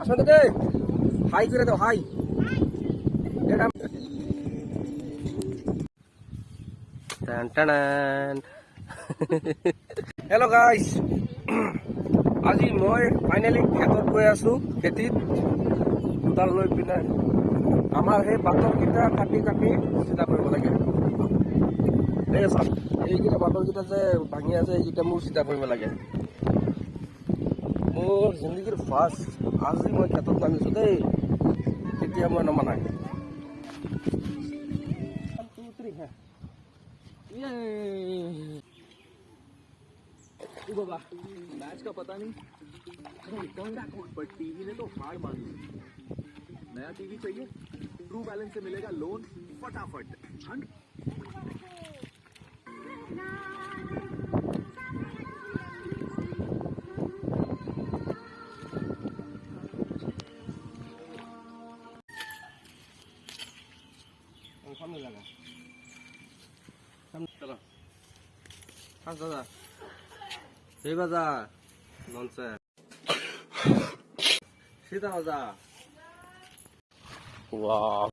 আসলে দে হাই করে দাও হাই। এটা টান টান। হেল্ল' গাইজ, আজি মই ফাইনেলি খেতত গৈ আছো। খেতিত কোদাল লৈ পিনে আমাৰ সেই পাতৰকেইটা কাটি কাটি চিধা কৰিব লাগে। এই চাওক, এইকেইটা পাতৰকেইটা যে ভাঙি আছে এইকেইটা মোৰ চিধা কৰিব লাগে। মোৰ জিন্দগীৰ ফাৰ্ষ্ট আজি মই খেতত নামিছোঁ দেই, তেতিয়া মই নমা নাই। बाबा मैच का पता नहीं पर टीवी ने तो हार मान ली। नया टीवी चाहिए, ट्रू बैलेंस से मिलेगा लोन फटाफट। সামনে লাগা চলো ফাঁস দাদা সেই বাজা ননসে সীতা বাজা। ওয়াও।